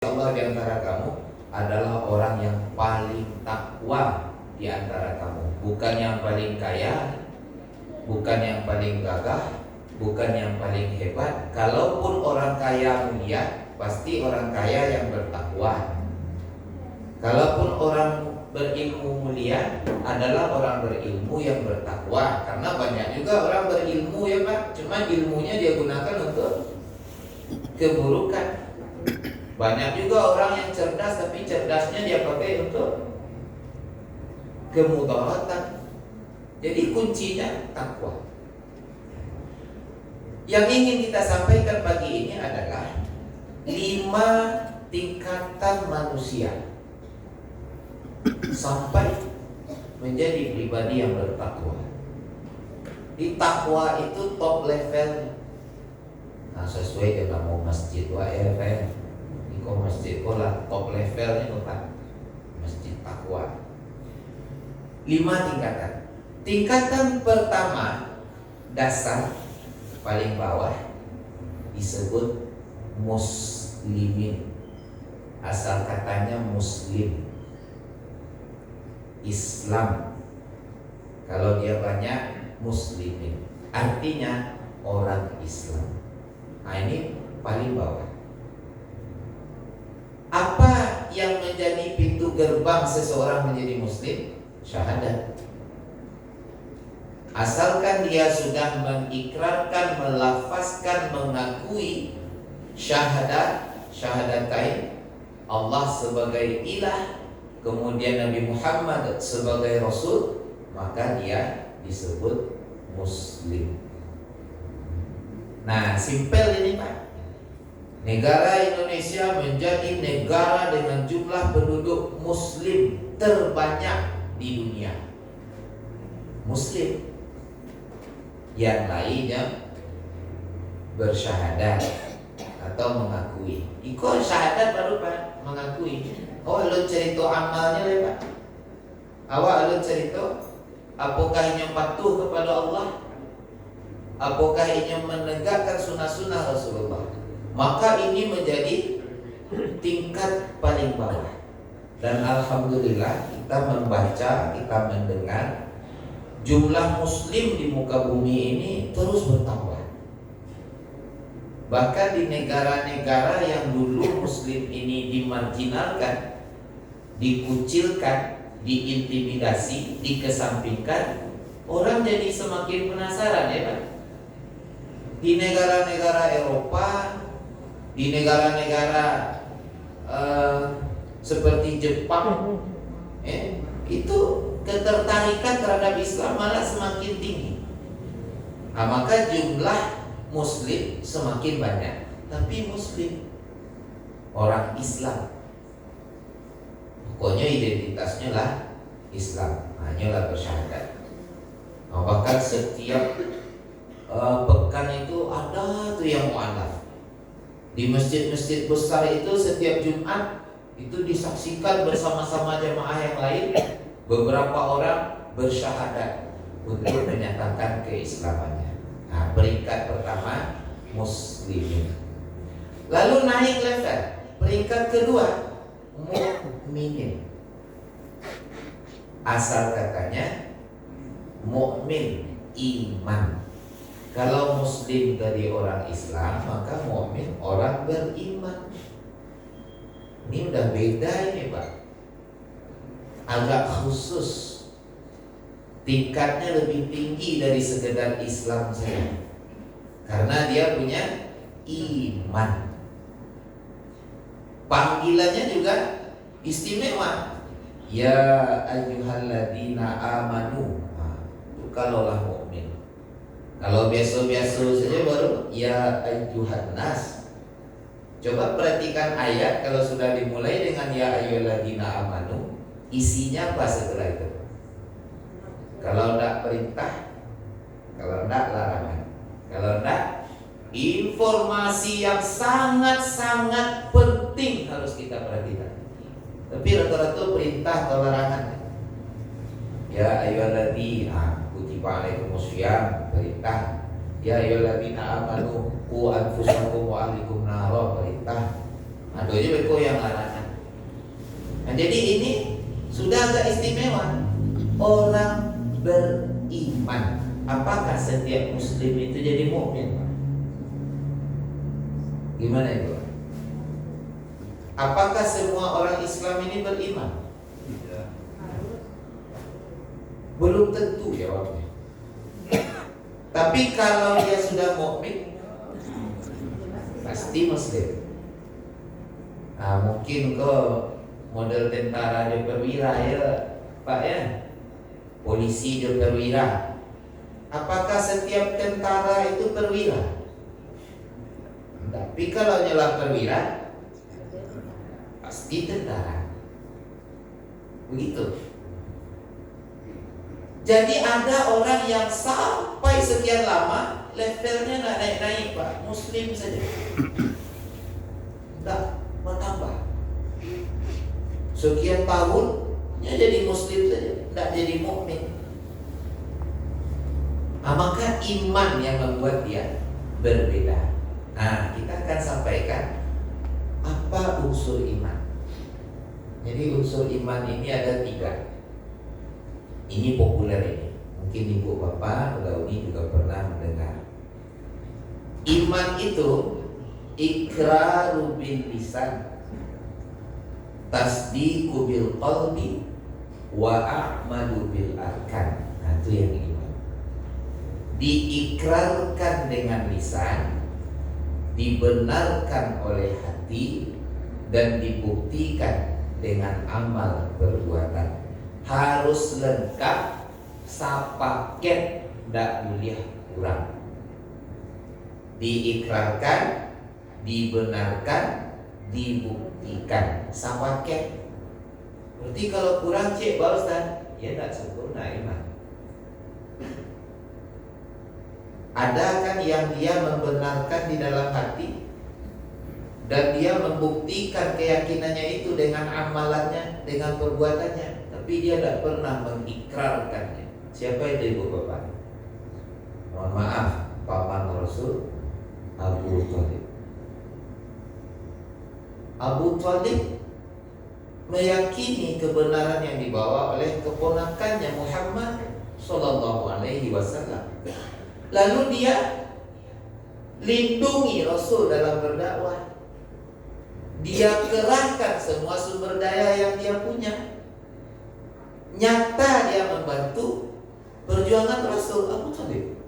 Allah di antara kamu adalah orang yang paling takwa di antara kamu, bukan yang paling kaya, bukan yang paling gagah, bukan yang paling hebat. Kalaupun orang kaya mulia, pasti orang kaya yang bertakwa. Kalaupun orang berilmu mulia, adalah orang berilmu yang bertakwa. Karena banyak juga orang berilmu ya Pak, cuma ilmunya dia gunakan untuk keburukan. Banyak juga orang yang cerdas, tapi cerdasnya dia pakai untuk kemudaratan. Jadi kuncinya takwa. Yang ingin kita sampaikan pagi ini adalah 5 tingkatan manusia sampai menjadi pribadi yang bertakwa. Di takwa itu top level. Nah, sesuai dengan mau masjid WRF. Di masjid pola top levelnya Pak. Masjid takwa. 5 tingkatan. Tingkatan pertama dasar paling bawah disebut muslimin. Asal katanya muslim, Islam. Kalau dia banyak muslimin, artinya orang Islam. Nah ini paling bawah. Apa yang menjadi pintu gerbang seseorang menjadi muslim? Syahadat. Asalkan dia sudah mengikrarkan, melafazkan, mengakui syahadatain, Allah sebagai ilah, kemudian Nabi Muhammad sebagai Rasul, maka dia disebut muslim. Nah, simpel ini Pak. Negara Indonesia menjadi negara dengan jumlah penduduk muslim terbanyak di dunia. Muslim. Yang lainnya bersyahadat atau mengakui. Iko syahadat baru Pak mengakui. Oh, lu cerita amalnya ya Pak. Awak lu cerita apakah ini patuh kepada Allah? Apakah ini menegakkan sunnah-sunnah Rasulullah? Maka ini menjadi tingkat paling bawah. Dan alhamdulillah kita membaca, kita mendengar jumlah muslim di muka bumi ini terus bertambah. Bahkan di negara-negara yang dulu muslim ini dimarginalkan, dikucilkan, diintimidasi, dikesampingkan, orang jadi semakin penasaran ya Pak. Di negara-negara Eropa, di negara-negara seperti Jepang, itu ketertarikan terhadap Islam malah semakin tinggi. Nah, maka jumlah muslim semakin banyak, tapi muslim orang Islam, pokoknya identitasnya lah Islam, hanyalah bersyahadat. Nah, bahkan setiap pekan itu ada tuh yang mu'alaf. Di masjid-masjid besar itu setiap Jumat itu disaksikan bersama-sama jamaah yang lain, beberapa orang bersyahadat untuk menyatakan keislamannya. Nah, peringkat pertama muslimin. Lalu naik level, peringkat kedua mukminin. Asal katanya mukmin, iman. Kalau muslim dari orang Islam, maka mukmin orang beriman. Ini udah beda ini Pak. Agak khusus. Tingkatnya lebih tinggi dari sekedar Islam saja. Karena dia punya iman. Panggilannya juga istimewa. Ya ayyuhalladzina amanu. Nah, itu kalaulah mukmin. Kalau biasa-biasa saja baru ya ayyuhan nas. Coba perhatikan ayat kalau sudah dimulai dengan ya ayyuhalladzina amanu, isinya apa setelah itu? Kalau enggak perintah, kalau enggak larangan, kalau enggak informasi yang sangat-sangat penting harus kita perhatikan. Tapi rata-rata perintah atau larangan. Ya ayyuhalladzina kutiba alaikumusiyam, perintah. Ya ayyuhalladzina amanu qu anfusakum wa ahlikum nara, perintah. Adonya beko yang larangan. Nah, jadi ini sudah agak istimewa. Orang beriman. Apakah setiap muslim itu jadi mukmin? Gimana itu? Apakah semua orang Islam ini beriman? Belum tentu jawabnya. Tapi kalau dia sudah mukmin, pasti muslim. Nah, mungkin model tentara dia perwira ya, Pak ya. Polisi dia perwira. Apakah setiap tentara itu perwira? Tapi kalau nyala perwira, pasti tentara. Begitu. Jadi ada orang yang sampai sekian lama levelnya nggak naik-naik, Pak. Muslim saja, nggak bertambah. Sekian tahunnya jadi muslim saja, nggak jadi mukmin. Nah, maka iman yang membuat dia berbeda. Nah, kita akan sampaikan apa unsur iman. Jadi unsur iman ini ada 3. Ini populer ini. Mungkin ibu bapak Launi juga pernah mendengar. Iman itu iqraru bil lisan, tasdiqu bil qalbi, wa a'malu bil arkan. Nah, itu yang iman. Diikrarkan dengan lisan, dibenarkan oleh hati, dan dibuktikan dengan amal perbuatan. Harus lengkap, sapaket, ndak boleh kurang. Diikrarkan, dibenarkan, dibuktikan, sapaket. Berarti kalau kurang cek Pak Ustaz, ya ndak sempurna iman. Ada kan yang dia membenarkan di dalam hati dan dia membuktikan keyakinannya itu dengan amalannya, dengan perbuatannya, tapi dia tidak pernah mengikrarkannya. Siapa itu ibu bapak? Mohon maaf, paman Rasul Abu Thalib. Abu Thalib meyakini kebenaran yang dibawa oleh keponakannya Muhammad Sallallahu Alaihi Wasallam. Lalu dia lindungi Rasul dalam berdakwah. Dia kerahkan semua sumber daya yang dia punya. Nyata dia membantu perjuangan Rasul Abu Thalib.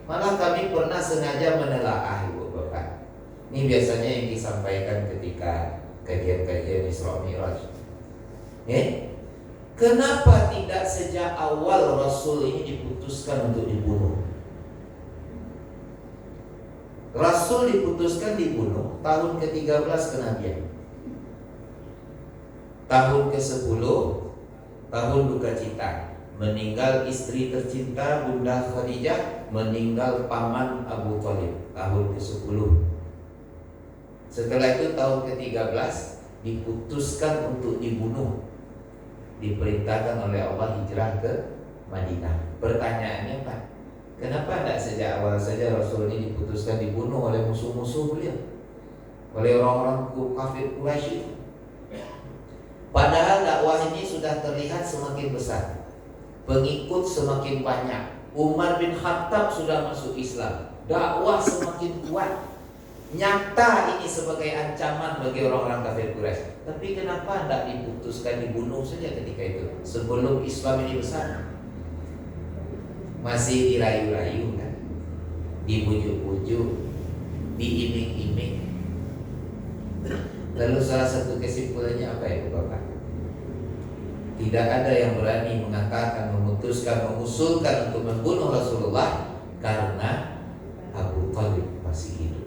Malah kami pernah sengaja menelaah ibu bapak. Ini biasanya yang disampaikan ketika kajian-kajian Isra Mi'raj. Kenapa tidak sejak awal Rasul ini diputuskan untuk dibunuh? Rasul diputuskan dibunuh tahun ke-13 kenabian. Tahun ke-10 tahun duka cita. Meninggal istri tercinta Bunda Khadijah, meninggal paman Abu Thalib tahun ke-10. Setelah itu tahun ke-13 diputuskan untuk dibunuh. Diperintahkan oleh Allah hijrah ke Madinah. Pertanyaannya Pak, kenapa tidak sejak awal saja Rasul ini diputuskan dibunuh oleh musuh-musuh beliau, oleh orang-orang kafir Quraisy itu? Padahal dakwah ini sudah terlihat semakin besar, pengikut semakin banyak. Umar bin Khattab sudah masuk Islam, dakwah semakin kuat. Nyata ini sebagai ancaman bagi orang-orang kafir Quraisy. Tapi kenapa tidak diputuskan dibunuh saja ketika itu, sebelum Islam ini besar? Masih dirayu-rayu kan, dibujuk-bujuk, diiming-iming. Lalu salah satu kesimpulannya apa ya Bapak? Tidak ada yang berani mengatakan, memutuskan, mengusulkan untuk membunuh Rasulullah karena Abu Thalib masih hidup.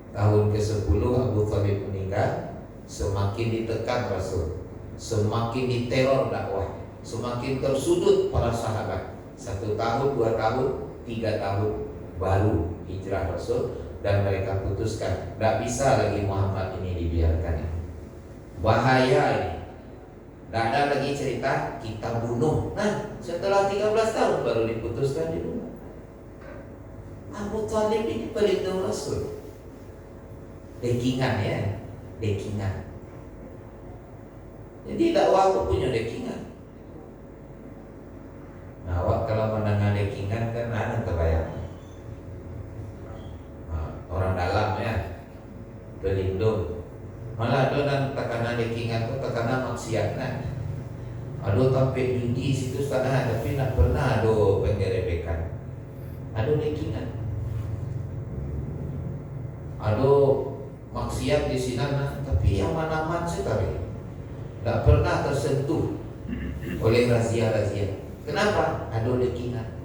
Tahun ke-10 Abu Thalib meninggal, semakin ditekan Rasul, semakin diteror dakwah, semakin tersudut para sahabat. 1 tahun, 2 tahun, 3 tahun baru hijrah Rasul, dan mereka putuskan tidak bisa lagi Muhammad ini dibiarkan. Bahaya ini. Tidak ada lagi cerita kita bunuh. Nah, setelah 13 tahun baru diputuskan dibunuh. Abu Talib ini pelindung Rasul. Dekingan ya, dekingan. Jadi dakwah itu punya dekingan. Nah, awak kalau mendengar dekingan kan ada kebayang. Nah, orang dalam ya, pelindung. Malah ada dan tekanan dekingan itu tekanan maksiat nah. Aduh sampai judi situ sana, tapi nak pernah ada penggerebekan. Aduh dekingan. Aduh maksiat di sana, tapi yang aman sekali, tak pernah tersentuh oleh razia-razia. Kenapa? Ada dekingan.